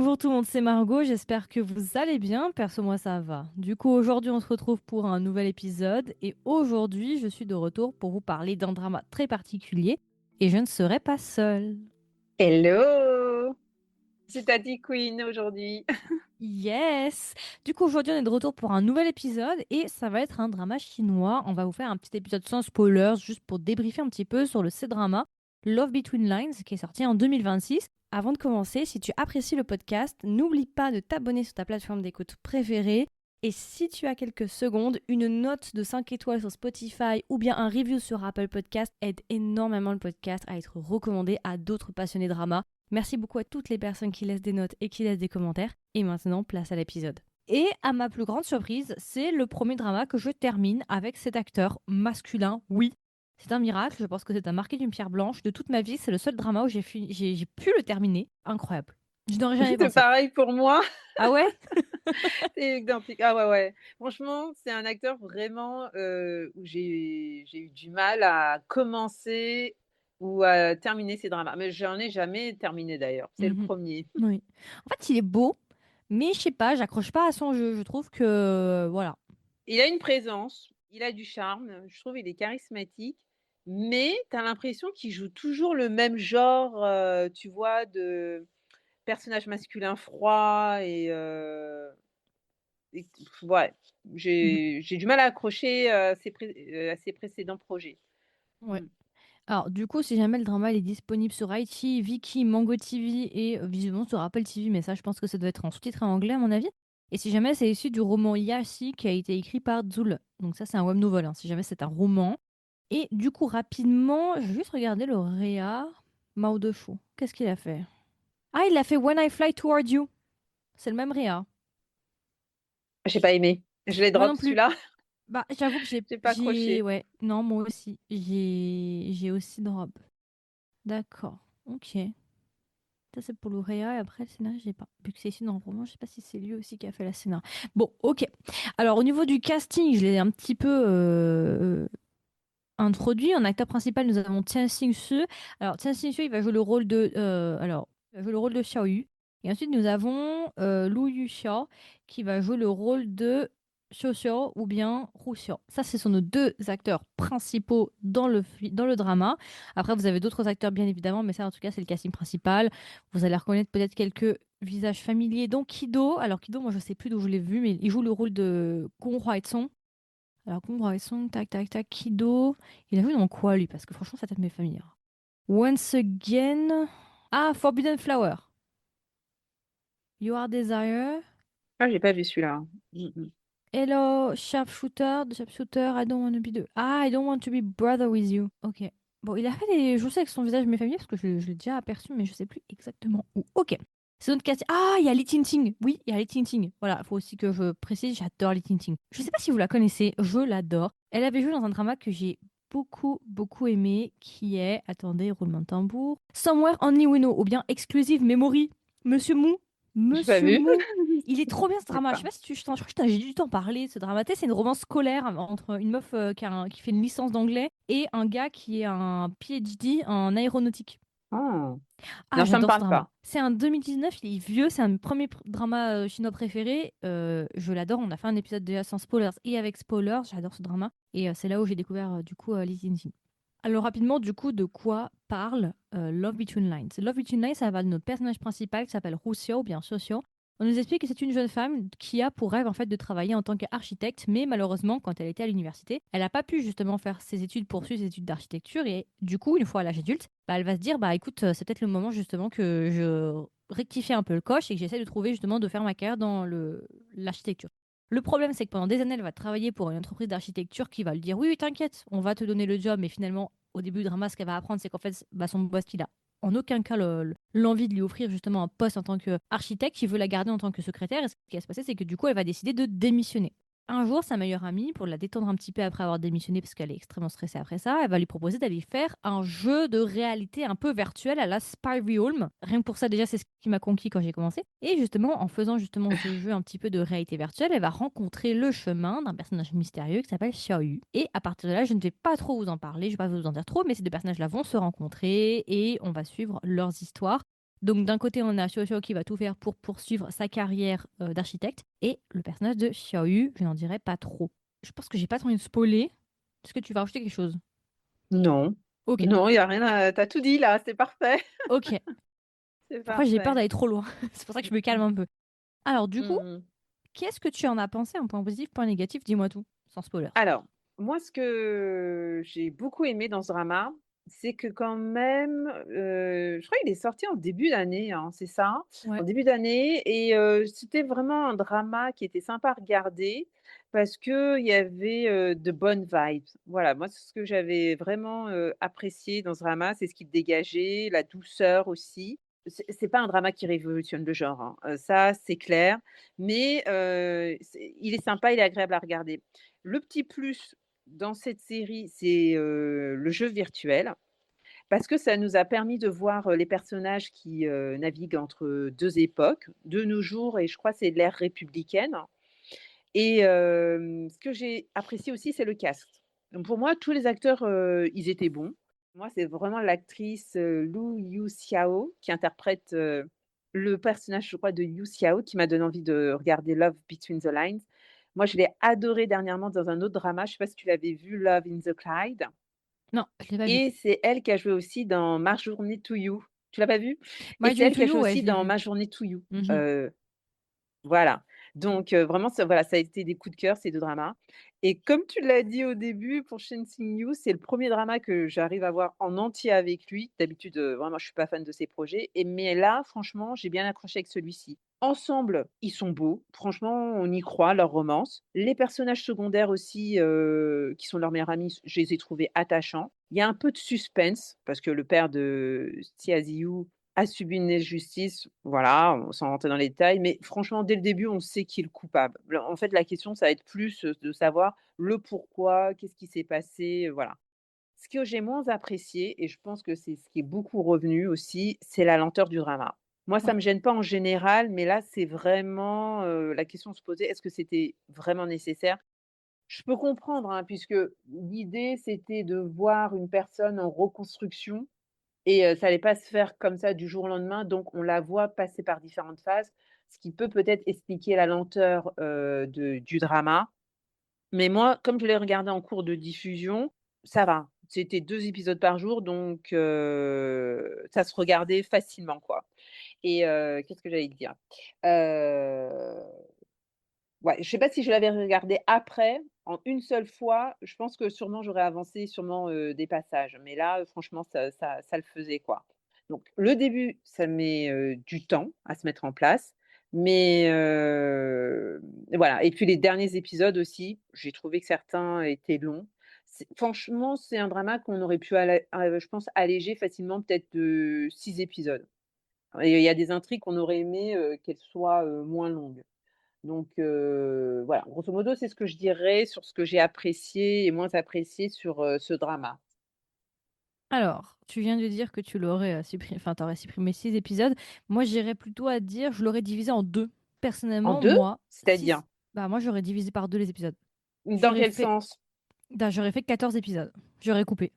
Bonjour tout le monde, c'est Margot, j'espère que vous allez bien, perso moi ça va. Du coup aujourd'hui on se retrouve pour un nouvel épisode et aujourd'hui je suis de retour pour vous parler d'un drama très particulier et je ne serai pas seule. Hello! C'est Tati Queen aujourd'hui. Yes. Du coup aujourd'hui on est de retour pour un nouvel épisode et ça va être un drama chinois. On va vous faire un petit épisode sans spoilers juste pour débriefer un petit peu sur le C-drama Love Between Lines qui est sorti en 2026. Avant de commencer, si tu apprécies le podcast, n'oublie pas de t'abonner sur ta plateforme d'écoute préférée. Et si tu as quelques secondes, une note de 5 étoiles sur Spotify ou bien un review sur Apple Podcast aide énormément le podcast à être recommandé à d'autres passionnés drama. Merci beaucoup à toutes les personnes qui laissent des notes et qui laissent des commentaires. Et maintenant, place à l'épisode. Et à ma plus grande surprise, c'est le premier drama que je termine avec cet acteur masculin. Oui, c'est un miracle. Je pense que c'est un marqué d'une pierre blanche. De toute ma vie, c'est le seul drama où j'ai pu le terminer. Incroyable. Je n'aurais jamais C'est pensé. pareil pour moi, Ah ouais. c'est identique. Ah ouais, ouais. Franchement, c'est un acteur vraiment, où j'ai eu du mal à commencer ou à terminer ses dramas. Mais j'en ai jamais terminé d'ailleurs, c'est le Mhm. premier. Oui. En fait, il est beau, mais je sais pas, j'accroche pas à son jeu. Je trouve que voilà. Il a une présence, il a du charme, je trouve il est charismatique, mais tu as l'impression qu'il joue toujours le même genre, tu vois, de personnage masculin froid et ouais, Mhm. j'ai du mal à accrocher, à ses précédents projets. Ouais. Mmh. Alors, du coup, si jamais le drama il est disponible sur iQIYI, Viki, Mango TV et visiblement sur Apple TV, mais ça, je pense que ça doit être en sous-titré en anglais, à mon avis. Et si jamais c'est issu du roman Yashi qui a été écrit par Zul. Donc, ça, c'est un web novel, hein, si jamais c'est un roman. Et du coup, rapidement, je vais juste regarder le Réa Mao de Chou. Qu'est-ce qu'il a fait? Ah, il a fait When I Fly Toward You. C'est le même Réa. J'ai pas aimé. Je l'ai Moi drop non plus. celui-là, Bah, j'avoue que j'ai pas accroché. ouais, non, moi aussi. J'ai aussi drop. D'accord. Ok. Ça, c'est pour l'Ouréa. Et après, le scénario, j'ai pas. Vu que c'est ici dans le roman, je sais pas si c'est lui aussi qui a fait la scénario. Bon, ok. Alors, au niveau du casting, je l'ai un petit peu introduit. En acteur principal, nous avons Tian Xing-su. Alors, Tian Xing-su, il va jouer le rôle de. Il va jouer le rôle de Xiao Yu. Et ensuite, nous avons Lu Yuxiao qui va jouer le rôle de Xiao Xiao ou bien Hu Xiao. Ça, ce sont nos deux acteurs principaux dans le drama. Après, vous avez d'autres acteurs, bien évidemment, mais ça, en tout cas, c'est le casting principal. Vous allez reconnaître peut-être quelques visages familiers, dont Kido. Alors, Kido, moi, je sais plus d'où je l'ai vu, mais il joue le rôle de Gong Hwa-sung. Alors, Song, tac, tac, tac, Kido. Il a joué dans quoi, lui? Parce que franchement, sa tête m'est familière. Once Again. Ah, Forbidden Flower. You Are Desire. Ah, j'ai pas vu celui-là. Hello, Sharpshooter. The Sharpshooter, I don't want to be the... Ah, I don't want to be brother with you. Ok. Bon, il a fait des... Je sais que son visage m'est familier parce que je l'ai déjà aperçu, mais je sais plus exactement où. Ok. C'est notre casting. Ah, il y a Li Tinting. Oui, il y a Li Tinting. Voilà, il faut aussi que je précise, j'adore Li Tinting. Je sais pas si vous la connaissez, je l'adore. Elle avait joué dans un drama que j'ai beaucoup, beaucoup aimé, qui est, attendez, roulement de tambour, Somewhere Only We Know, ou bien Exclusive Memory. Monsieur Mou. J'ai pas Monsieur vu. Mou. Il est trop bien ce Je sais drama. Je sais pas. pas si tu, je crois que j'ai dû t'en parler. Ce drama, tu sais, c'est une romance scolaire entre une meuf qui fait une licence d'anglais et un gars qui est un PhD en aéronautique. Ah. Ah, Non, ça me j'adore ce parle drama. pas. C'est un 2019, il est vieux, c'est un premier drama chinois préféré. Je l'adore. On a fait un épisode déjà sans spoilers et avec spoilers. J'adore ce drama. Et c'est là où j'ai découvert du coup Lee Sin-shin. Alors rapidement, du coup, de quoi parle Love Between Lines? Love Between Lines, ça va de notre personnage principal qui s'appelle Ru Xiao, ou bien Xiao Xiao. On nous explique que c'est une jeune femme qui a pour rêve en fait de travailler en tant qu'architecte, mais malheureusement, quand elle était à l'université, elle n'a pas pu justement faire ses études, poursuivre ses études d'architecture, et du coup, une fois à l'âge adulte, bah, elle va se dire, bah écoute, c'est peut-être le moment justement que je rectifie un peu le coche et que j'essaie de trouver justement de faire ma carrière dans l'architecture. Le problème, c'est que pendant des années, elle va travailler pour une entreprise d'architecture qui va lui dire oui, oui, t'inquiète, on va te donner le job. Mais finalement, au début du drama, ce qu'elle va apprendre, c'est qu'en fait, bah, son boss, il a en aucun cas l'envie de lui offrir justement un poste en tant qu'architecte, il veut la garder en tant que secrétaire. Et ce qui va se passer, c'est que du coup, elle va décider de démissionner. Un jour, sa meilleure amie, pour la détendre un petit peu après avoir démissionné, parce qu'elle est extrêmement stressée après ça, elle va lui proposer d'aller faire un jeu de réalité un peu virtuel à la Spyry Home. Rien que pour ça, déjà, c'est ce qui m'a conquis quand j'ai commencé. Et justement, en faisant justement ce jeu un petit peu de réalité virtuelle, elle va rencontrer le chemin d'un personnage mystérieux qui s'appelle Xiaoyu. Et à partir de là, je ne vais pas trop vous en parler, je ne vais pas vous en dire trop, mais ces deux personnages-là vont se rencontrer et on va suivre leurs histoires. Donc d'un côté, on a Xiao Xiao qui va tout faire pour poursuivre sa carrière d'architecte, et le personnage de Xiao Yu, je n'en dirai pas trop. Je pense que j'ai pas trop envie de spoiler. Est-ce que tu vas rajouter quelque chose? Non, Ok, non, il y a rien à... T'as tout dit là, c'est parfait. ok. C'est Parfois, j'ai peur parfait. d'aller trop loin. C'est pour ça que je me calme un peu. Alors du coup, Mhm. qu'est-ce que tu en as pensé? Un point positif, point négatif, dis-moi tout, sans spoiler. Alors, moi, ce que j'ai beaucoup aimé dans ce drama, c'est que quand même, je crois qu'il est sorti en début d'année, hein, c'est ça? En Ouais. début d'année et c'était vraiment un drama qui était sympa à regarder parce qu'il y avait, de bonnes vibes. Voilà, moi, c'est ce que j'avais vraiment, apprécié dans ce drama, c'est ce qu'il dégageait, la douceur aussi. C'est pas un drama qui révolutionne le genre, hein, ça, c'est clair, mais il est sympa, il est agréable à regarder. Le petit plus dans cette série, c'est, le jeu virtuel, parce que ça nous a permis de voir, les personnages qui, naviguent entre 2 époques, de nos jours et je crois c'est l'ère républicaine et ce que j'ai apprécié aussi, c'est le cast. Donc pour moi, tous les acteurs, ils étaient bons. Moi, c'est vraiment l'actrice, Lu Yu-xiao qui interprète, le personnage, je crois, de Yu Xiao qui m'a donné envie de regarder Love Between the Lines. Moi, je l'ai adorée dernièrement dans un autre drama, je ne sais pas si tu l'avais vu, Love in the Clyde Non, je l'ai pas vu. et c'est elle qui a joué aussi dans My Journey to You. Tu l'as pas vu? Et My c'est Journey elle to qui a You, joué ouais, aussi je l'ai dans vu. My Journey to You. Mhm. Voilà, donc vraiment ça voilà, ça a été des coups de cœur ces 2 dramas et comme tu l'as dit au début pour Chasing You, c'est le premier drama que j'arrive à voir en entier avec lui. D'habitude, vraiment je suis pas fan de ses projets mais là franchement, j'ai bien accroché avec celui-ci. Ensemble, ils sont beaux, franchement on y croit, leur romance. Les personnages secondaires aussi, qui sont leurs meilleurs amis, je les ai trouvés attachants. Il y a un peu de suspense parce que le père de Xia Ziyu a subi une injustice, voilà, sans rentrer dans les détails, mais franchement, dès le début, on sait qui est le coupable. En fait, la question, ça va être plus, de savoir le pourquoi, qu'est-ce qui s'est passé, voilà. Ce que j'ai moins apprécié et je pense que c'est ce qui est beaucoup revenu aussi, c'est la lenteur du drama. Moi, ça Ouais. me gêne pas en général, mais là, c'est vraiment, la question se posait: «Est-ce que c'était vraiment nécessaire?» Je peux comprendre, hein, puisque l'idée, c'était de voir une personne en reconstruction et ça allait pas se faire comme ça du jour au lendemain, donc on la voit passer par différentes phases, ce qui peut peut-être expliquer la lenteur, du drama. Mais moi, comme je l'ai regardé en cours de diffusion, ça va. C'était 2 épisodes par jour, donc ça se regardait facilement, quoi et qu'est-ce que j'allais te dire? Heu Ouais, je sais pas si je l'avais regardé après, en une seule fois, je pense que sûrement j'aurais avancé sûrement, des passages, mais là, franchement ça le faisait, quoi. Donc le début, ça met, du temps à se mettre en place, mais voilà et puis les derniers épisodes aussi, j'ai trouvé que certains étaient longs. Franchement, c'est un drama qu'on aurait pu je pense alléger facilement peut-être de 6 épisodes et il y a des intrigues qu'on aurait aimé, qu'elles soient, moins longues. Donc voilà, grosso modo, c'est ce que je dirais sur ce que j'ai apprécié et moins apprécié sur, ce drama. Alors, tu viens de dire que tu l'aurais supprimé, enfin, t'aurais supprimé 6 épisodes. Moi, j'irais plutôt à dire, je l'aurais divisé en deux. En Personnellement, 2? moi, C'est-à-dire? 6, bah, moi, j'aurais divisé par deux les épisodes. Dans J'aurais quel fait, sens? j'aurais fait 14 épisodes. J'aurais coupé.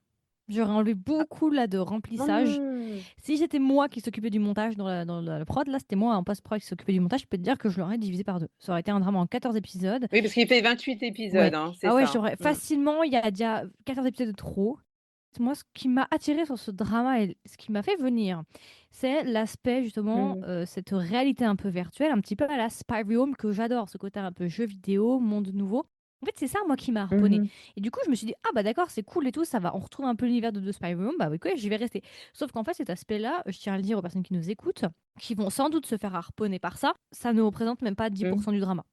J'aurais enlevé Ah, beaucoup là de remplissage. mmh. Si j'étais moi qui s'occupais du montage dans la prod, là, c'était moi en post-prod qui s'occupait du montage, je peux te dire que je l'aurais divisé par deux. Ça aurait été un drame en 14 épisodes. Oui, parce qu'il fait 28 Ouais. épisodes, hein, c'est Ah ouais, ça. j'aurais Mmh. facilement, il y a déjà 14 épisodes de trop. Moi, ce qui m'a attiré sur ce drama et ce qui m'a fait venir, c'est l'aspect justement, Mmh. cette réalité un peu virtuelle, un petit peu à la Spy Home que j'adore, ce côté un peu jeu vidéo, monde nouveau. En fait, c'est ça, moi, qui m'a harponné. Mmh. Et du coup, je me suis dit, ah bah d'accord, c'est cool et tout, ça va, on retrouve un peu l'univers de Spy Home, bah oui, quoi, j'y vais rester. Sauf qu'en fait, cet aspect-là, je tiens à le dire aux personnes qui nous écoutent, qui vont sans doute se faire harponner par ça ne représente même pas Mmh. 10% du drama.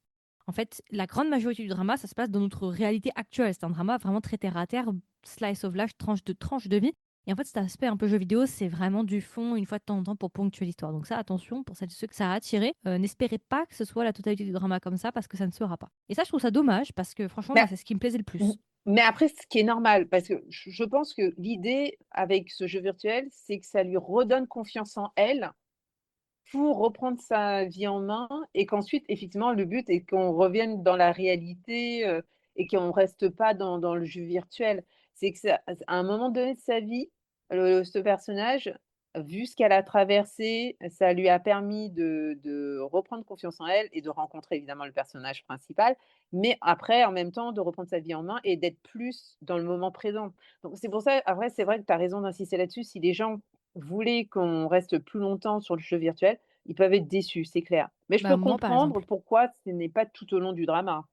En fait, la grande majorité du drama, ça se passe dans notre réalité actuelle. C'est un drama vraiment très terre à terre, slice of life, tranche de vie. Et en fait, cet aspect un peu jeu vidéo, c'est vraiment du fond une fois de temps en temps pour ponctuer l'histoire. Donc ça, attention, pour celles et ceux que ça a attiré, n'espérez pas que ce soit la totalité du drama comme ça, parce que ça ne sera pas. Et ça, je trouve ça dommage, parce que franchement, Bah, moi, c'est ce qui me plaisait le mmh, plus. mais après ce qui est normal, parce que je pense que l'idée avec ce jeu virtuel, c'est que ça lui redonne confiance en elle pour reprendre sa vie en main et qu'ensuite, effectivement, le but est qu'on revienne dans la réalité et qu'on ne reste pas dans le jeu virtuel. C'est que à un moment donné de sa vie, ce personnage, vu ce qu'elle a traversé, ça lui a permis de reprendre confiance en elle et de rencontrer évidemment le personnage principal, mais après, en même temps, de reprendre sa vie en main et d'être plus dans le moment présent. Donc c'est pour ça, après, c'est vrai que tu as raison d'insister là-dessus. Si les gens voulaient qu'on reste plus longtemps sur le jeu virtuel, ils peuvent être déçus, c'est clair. Mais je Bah, peux moi, par comprendre exemple. pourquoi ce n'est pas tout au long du drama.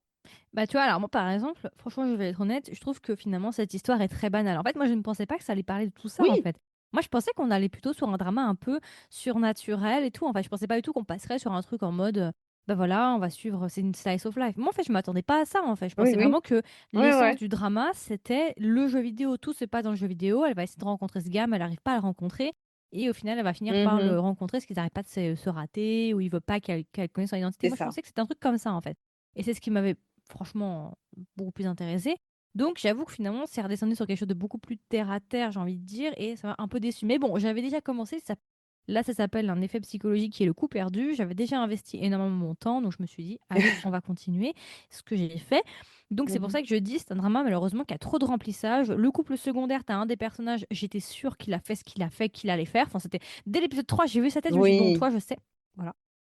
Bah, tu vois, alors moi, par exemple, franchement, je vais être honnête, je trouve que finalement, cette histoire est très banale. En fait, moi, je ne pensais pas que ça allait parler de tout ça, en Oui, fait. Moi, je pensais qu'on allait plutôt sur un drama un peu surnaturel et tout. En fait, je pensais pas du tout qu'on passerait sur un truc en mode, bah voilà, on va suivre, c'est une slice of life. Moi, en fait, je m'attendais pas à ça, en fait. Je oui, pensais oui. vraiment que Ouais, l'essence ouais. du drama, c'était le jeu vidéo. Tout se passe dans le jeu vidéo. Elle va essayer de rencontrer ce gars, mais elle n'arrive pas à le rencontrer. Et au final, elle va finir par le Mmh. rencontrer parce qu'ils n'arrêtent pas de se rater ou il veut pas qu'elle connaisse son identité. C'est Moi, je ça. pensais que c'était un truc comme ça, en fait. Et c'est ce qui m'avait franchement beaucoup plus intéressée. Donc j'avoue que finalement, c'est redescendu sur quelque chose de beaucoup plus terre à terre, j'ai envie de dire, et ça m'a un peu déçu. Mais bon, j'avais déjà commencé, là ça s'appelle un effet psychologique qui est le coup perdu. J'avais déjà investi énormément mon temps, donc je me suis dit, allez, on va continuer, ce que j'ai fait. Donc c'est pour Mmh. ça que je dis, c'est un drama malheureusement qui a trop de remplissage. Le couple secondaire, t'as un des personnages, j'étais sûre qu'il a fait ce qu'il a fait, qu'il allait faire. Enfin, c'était dès l'épisode 3 j'ai vu sa tête, je me suis dit, bon, Oui, toi, je sais. Voilà.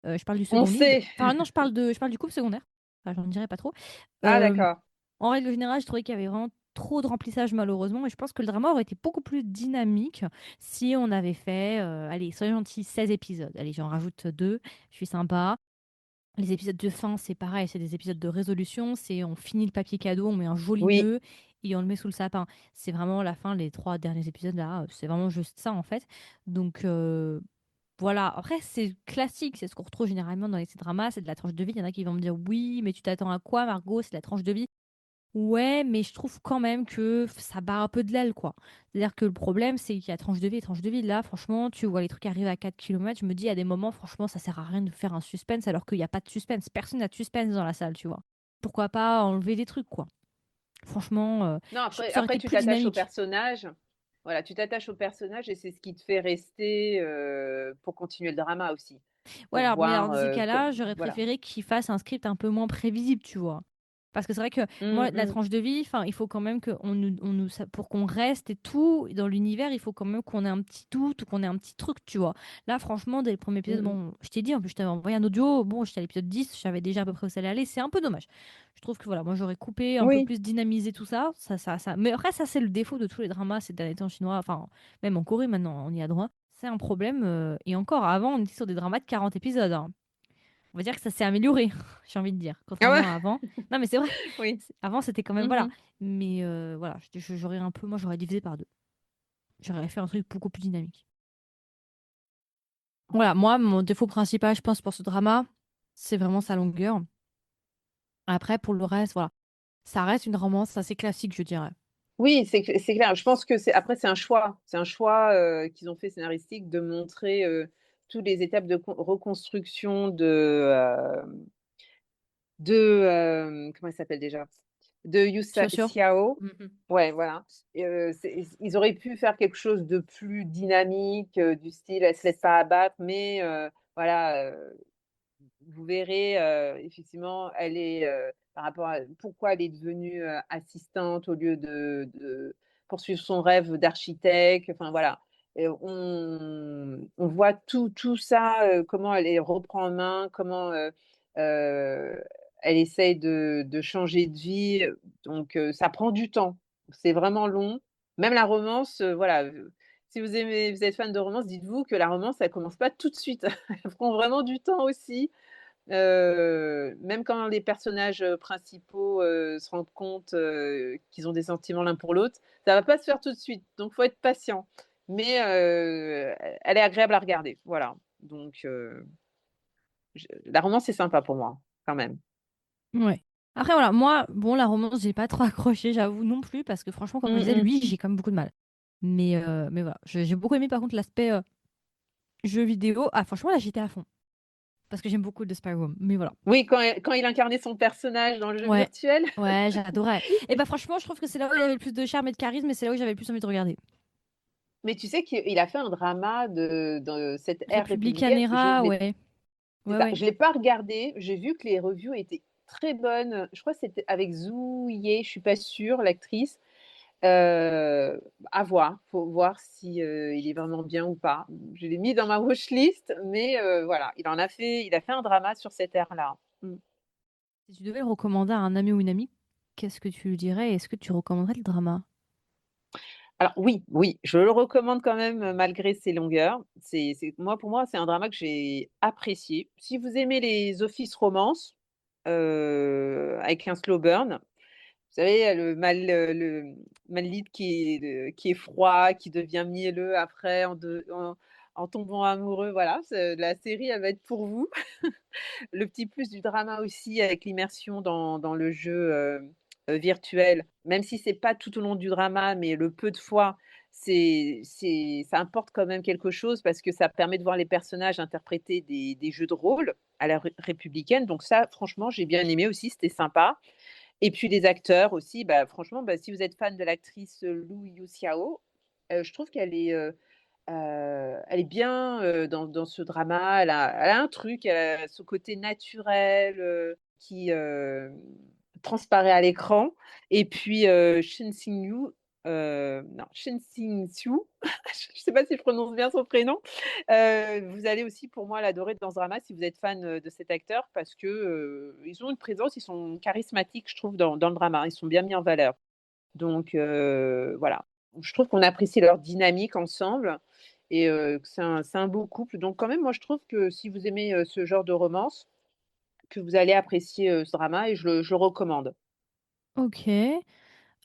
Je parle du on second lead. sait. Enfin, non, je parle du couple secondaire. Enfin, j'en dirai pas trop. Ah Euh, d'accord. En règle générale, je trouvais qu'il y avait vraiment trop de remplissage malheureusement et je pense que le drama aurait été beaucoup plus dynamique si on avait fait, allez, soyons gentils, 16 épisodes. Allez, j'en rajoute 2, je suis sympa. Les épisodes de fin, c'est pareil, c'est des épisodes de résolution, c'est on finit le papier cadeau, on met un joli Oui. nœud et on le met sous le sapin. C'est vraiment la fin, les 3 derniers épisodes là, c'est vraiment juste ça en fait. Donc voilà, après c'est classique, c'est ce qu'on retrouve généralement dans les dramas, c'est de la tranche de vie. Il y en a qui vont me dire oui, mais tu t'attends à quoi Margot, c'est de la tranche de vie. Ouais, mais je trouve quand même que ça bat un peu de l'aile, quoi. C'est-à-dire que le problème, c'est qu'il y a tranche de vie et tranche de vie. Là, franchement, tu vois les trucs arriver à 4 kilomètres. Je me dis, à des moments, franchement, ça sert à rien de faire un suspense alors qu'il n'y a pas de suspense. Personne n'a de suspense dans la salle, tu vois. Pourquoi pas enlever des trucs, quoi. Franchement, Non, après ça aurait après été tu plus t'attaches au dynamique. personnage. Voilà, tu t'attaches au personnage et c'est ce qui te fait rester, pour continuer le drama aussi. Ouais, Pour mais alors voir, dans ces com cas-là, j'aurais voilà. préféré qu'il fasse un script un peu moins prévisible, tu vois. Parce que c'est vrai que Mmh moi, la mh. tranche de vie, enfin, il faut quand même que pour qu'on reste et tout dans l'univers, il faut quand même qu'on ait un petit doute ou qu'on ait un petit truc, tu vois. Là, franchement, dès le premier épisode, Mmh mh. bon, je t'ai dit, en plus, je t'avais envoyé un audio, bon, j'étais à l'épisode 10, je savais déjà à peu près où ça allait aller, c'est un peu dommage. Je trouve que voilà, moi, j'aurais coupé un peu Oui. plus, dynamisé tout ça, ça. Mais après, ça, c'est le défaut de tous les dramas ces derniers temps chinois, enfin, même en Corée maintenant, on y a droit. C'est un problème. Et encore, avant, on était sur des dramas de 40 épisodes, hein. On va dire que ça s'est amélioré, j'ai envie de dire, Ah ouais? contrairement à avant. Non, mais c'est vrai. Oui. Avant, c'était quand même, Mmh voilà. mh. Mais voilà, j'aurais un peu, moi, j'aurais divisé par deux. J'aurais fait un truc beaucoup plus dynamique. Voilà, moi, mon défaut principal, je pense, pour ce drama, c'est vraiment sa longueur. Après, pour le reste, voilà. Ça reste une romance assez classique, je dirais. Oui, c'est clair. Je pense que c'est un choix. C'est un choix, qu'ils ont fait scénaristique de montrer, toutes les étapes de reconstruction comment il s'appelle déjà? De Yu Sûr, sûr. Xiao. Mhm. Ouais, voilà. Et ils auraient pu faire quelque chose de plus dynamique, du style: «Elle se laisse pas abattre», mais voilà, vous verrez, effectivement, elle est, par rapport à pourquoi elle est devenue, assistante au lieu de poursuivre son rêve d'architecte, enfin voilà. Et on voit tout ça, comment elle les reprend en main, comment, elle essaye de changer de vie, donc ça prend du temps. C'est vraiment long. Même la romance, voilà, si vous êtes fan de romance, dites-vous que la romance, elle commence pas tout de suite. Elle prend vraiment du temps aussi. Même quand les personnages, principaux, se rendent compte, qu'ils ont des sentiments l'un pour l'autre, ça va pas se faire tout de suite, donc faut être patient. Mais, elle est agréable à regarder, voilà. Donc, la romance, c'est sympa pour moi, quand même. Ouais. Après, voilà, moi, bon, la romance, j'ai pas trop accroché, j'avoue non plus, parce que franchement, comme je Mmh disais, mh. lui, j'ai quand même beaucoup de mal. Mais voilà, j'ai beaucoup aimé par contre l'aspect jeu vidéo. Ah, franchement, là, j'étais à fond. Parce que j'aime beaucoup The Spy Room. Mais voilà. Oui, quand il incarnait son personnage dans le jeu Ouais, virtuel. ouais, j'adorais. Et bah franchement, je trouve que c'est là où il avait le plus de charme et de charisme et c'est là où j'avais le plus envie de regarder. Mais tu sais qu'il a fait un drama de cette ère républicaine. Republicanera, ouais. C'est Ouais, ça. ouais. Je l'ai pas regardé. J'ai vu que les reviews étaient très bonnes. Je crois que c'était avec Zhu Ye, je suis pas sûre, l'actrice. À voir. Faut voir si, il est vraiment bien ou pas. Je l'ai mis dans ma watch-list, mais voilà, il a fait un drama sur cette ère-là. Mmh. Si tu devais le recommander à un ami ou une amie, qu'est-ce que tu lui dirais? Est-ce que tu recommanderais le drama? Alors oui, oui, je le recommande quand même, malgré ses longueurs. Pour moi, c'est un drama que j'ai apprécié. Si vous aimez les office romances, avec un slow burn, vous savez, le mal lead qui est froid, qui devient mielleux après en tombant amoureux, voilà, la série, elle va être pour vous. Le petit plus du drama aussi avec l'immersion dans le jeu, virtuel, même si c'est pas tout au long du drama, mais le peu de fois, ça apporte quand même quelque chose parce que ça permet de voir les personnages interpréter des jeux de rôle à la républicaine, donc ça, franchement, j'ai bien aimé aussi, c'était sympa. Et puis les acteurs aussi, bah, franchement, bah, si vous êtes fan de l'actrice, Lou Yuxiao, je trouve elle est bien, dans ce drama. Elle a un truc, elle a ce côté naturel, qui, transparaît à l'écran. Et puis, Shin Sing-yu, non, Shin Sing-soo, je ne sais pas si je prononce bien son prénom. Vous allez aussi pour moi l'adorer dans ce drama si vous êtes fan, de cet acteur parce que, ils ont une présence, ils sont charismatiques, je trouve, dans le drama. Ils sont bien mis en valeur. Donc voilà. Je trouve qu'on apprécie leur dynamique ensemble et que c'est un beau couple. Donc quand même, moi, je trouve que si vous aimez, ce genre de romance, que vous allez apprécier, ce drama et je le recommande. OK.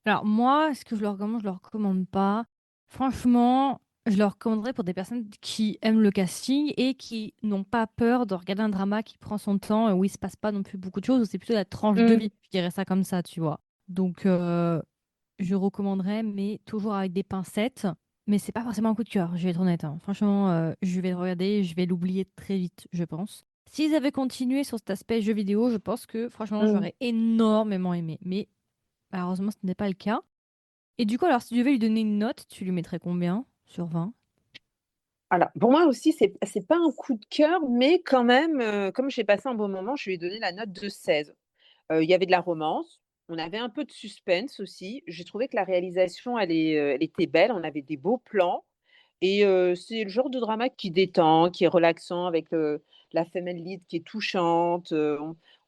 Alors moi, est-ce que je le recommande? Je le recommande pas. Franchement, je le recommanderais pour des personnes qui aiment le casting et qui n'ont pas peur de regarder un drama qui prend son temps et où il se passe pas non plus beaucoup de choses, où c'est plutôt la tranche de Mmh. vie. Je dirais ça comme ça, tu vois? Donc je recommanderais, mais toujours avec des pincettes. Mais c'est pas forcément un coup de cœur, je vais être honnête, hein. Franchement, je vais le regarder et je vais l'oublier très vite, je pense. S'ils avaient continué sur cet aspect jeu vidéo, je pense que franchement, Mmh. j'aurais énormément aimé. Mais malheureusement, ce n'est pas le cas. Et du coup, alors, si tu devais lui donner une note, tu lui mettrais combien sur 20? Alors, pour moi aussi, c'est pas un coup de cœur, mais quand même, comme j'ai passé un bon moment, je lui ai donné la note de 16. Il y avait de la romance, on avait un peu de suspense aussi. J'ai trouvé que la réalisation, elle était belle, on avait des beaux plans et c'est le genre de drama qui détend, qui est relaxant avec, la femelle lead qui est touchante,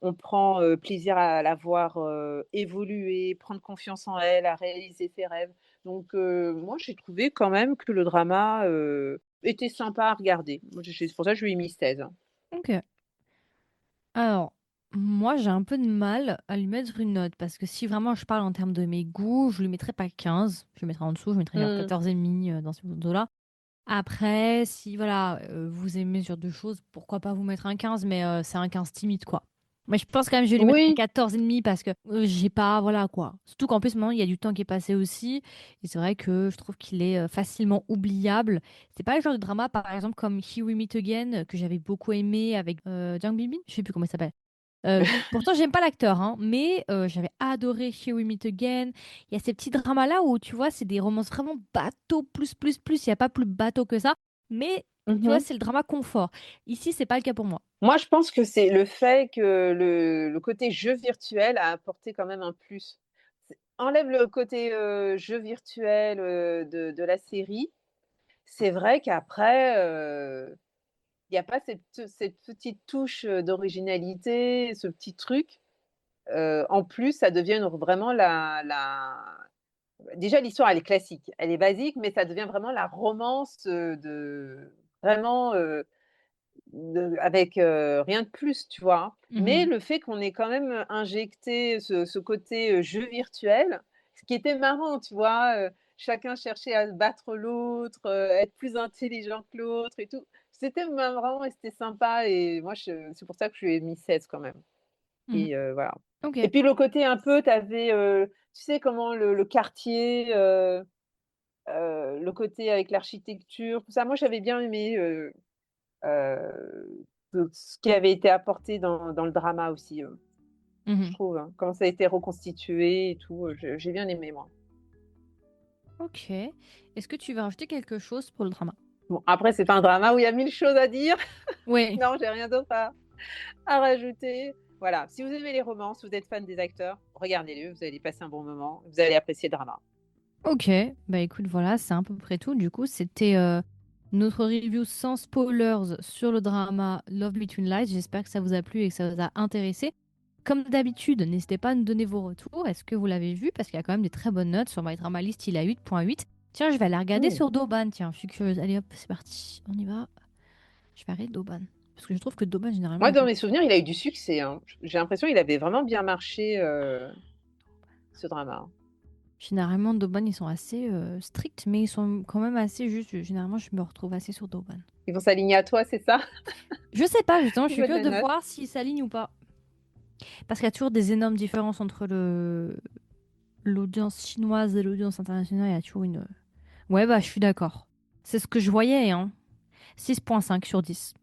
on prend, plaisir à la voir, évoluer, prendre confiance en elle, à réaliser ses rêves. Donc moi, j'ai trouvé quand même que le drama, était sympa à regarder. Moi, c'est pour ça que je lui ai mis 16. Ok. Alors, moi, j'ai un peu de mal à lui mettre une note parce que si vraiment je parle en termes de mes goûts, je lui mettrais pas 15. Je lui mettrais en dessous, je mettrais vers Mmh. 14,5 dans ce dos-là. Après, si voilà, vous aimez ce genre de choses, pourquoi pas vous mettre un 15, mais c'est un 15 timide, quoi. Mais je pense quand même que je vais lui mettre un Oui. 14,5 parce que j'ai pas, voilà quoi. Surtout qu'en plus, maintenant, il y a du temps qui est passé aussi. Et c'est vrai que je trouve qu'il est facilement oubliable. C'est pas le genre de drama, par exemple, comme Here We Meet Again, que j'avais beaucoup aimé avec Jang Bingbing, je sais plus comment il s'appelle. Pourtant, j'aime pas l'acteur, hein, mais j'avais adoré Here We Meet Again. Il y a ces petits dramas-là où, tu vois, c'est des romances vraiment bateau, plus, plus, plus. Il n'y a pas plus bateau que ça. Mais, tu vois, Mmh. c'est le drama confort. Ici, c'est pas le cas pour moi. Moi, je pense que c'est le fait que le côté jeu virtuel a apporté quand même un plus. Enlève le côté, jeu virtuel, de la série, c'est vrai qu'après, il y a pas cette petite touche, d'originalité, ce petit truc. En plus, ça devient vraiment déjà l'histoire elle est classique, elle est basique, mais ça devient vraiment la romance, de vraiment, avec, rien de plus, tu vois? Mais Mhm. le fait qu'on ait quand même, injecté ce côté, jeu virtuel, ce qui était marrant, tu vois? Chacun cherchait à battre l'autre, être plus intelligent que l'autre et tout. C'était marrant et c'était sympa et moi c'est pour ça que je lui ai mis 16 quand même Mhm. et voilà. Et Ok. puis le côté un peu, tu avais, tu sais comment le quartier, le côté avec l'architecture, tout ça, moi j'avais bien aimé, ce qui avait été apporté dans le drama aussi, je Mhm. trouve, hein. Comment ça a été reconstitué et tout, j'ai bien aimé moi. Ok. Est-ce que tu veux rajouter quelque chose pour le drama? Bon après c'est pas un drama où il y a 1000 choses à dire. Oui. Non, j'ai rien d'autre à rajouter. Voilà, si vous aimez les romances, si vous êtes fan des acteurs, regardez-le, vous allez passer un bon moment, vous allez apprécier le drama. Ok, bah écoute, voilà, c'est à peu près tout. Du coup, c'était notre review sans spoilers sur le drama Love Between Lies. J'espère que ça vous a plu et que ça vous a intéressé. Comme d'habitude, n'hésitez pas à nous donner vos retours. Est-ce que vous l'avez vu? Parce qu'il y a quand même des très bonnes notes. Sur My Drama List, il a 8,8. Tiens, je vais aller regarder Mmh. sur Doban. Tiens, je suis curieuse. Allez hop, c'est parti. On y va. Je vais regarder Doban. Parce que je trouve que Doban, généralement, Moi, il dans peut... mes souvenirs, il a eu du succès, hein. J'ai l'impression qu'il avait vraiment bien marché, ce drama. Généralement, Doban, ils sont assez stricts, mais ils sont quand même assez justes. Généralement, je me retrouve assez sur Doban. Ils vont s'aligner à toi, c'est ça? Je sais pas, justement, Au je suis niveau de curieuse la de note? voir s'ils s'alignent ou pas. Parce qu'il y a toujours des énormes différences entre l'audience chinoise et l'audience internationale. Il y a toujours une... Ouais, bah, je suis d'accord. C'est ce que je voyais, hein. 6,5 sur 10.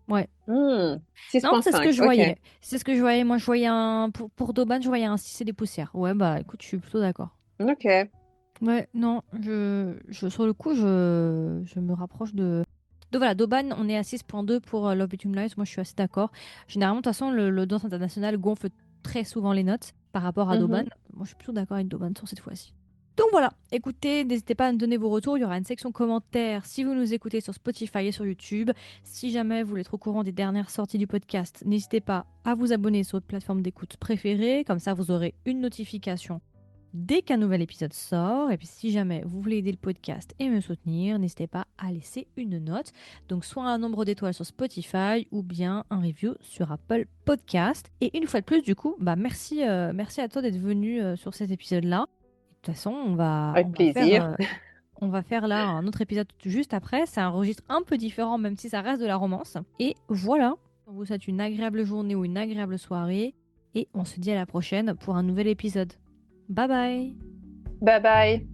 Ouais. Mmh. Non, c'est ce que 6,5, je OK. voyais. C'est ce que je voyais. Moi, je voyais un... Pour Doban, je voyais un 6 et des poussières. Ouais, bah, écoute, je suis plutôt d'accord. OK. Ouais, non, sur le coup, je me rapproche de voilà, Doban, on est à 6,2 pour Love Between Lies. Moi, je suis assez d'accord. Généralement, de toute façon, l'audience internationale gonfle très souvent les notes par rapport à Doban. Mmh. Moi, je suis plutôt d'accord avec Doban sur cette fois-ci. Donc voilà, écoutez, n'hésitez pas à nous donner vos retours. Il y aura une section commentaires si vous nous écoutez sur Spotify et sur YouTube. Si jamais vous voulez être au courant des dernières sorties du podcast, n'hésitez pas à vous abonner sur votre plateforme d'écoute préférée. Comme ça, vous aurez une notification dès qu'un nouvel épisode sort. Et puis si jamais vous voulez aider le podcast et me soutenir, n'hésitez pas à laisser une note. Donc soit un nombre d'étoiles sur Spotify ou bien un review sur Apple Podcast. Et une fois de plus, du coup, bah merci, merci à toi d'être venu sur cet épisode-là. De toute façon, Avec plaisir. on va faire là un autre épisode juste après. C'est un registre un peu différent, même si ça reste de la romance. Et voilà, on vous souhaite une agréable journée ou une agréable soirée. Et on se dit à la prochaine pour un nouvel épisode. Bye bye. Bye bye.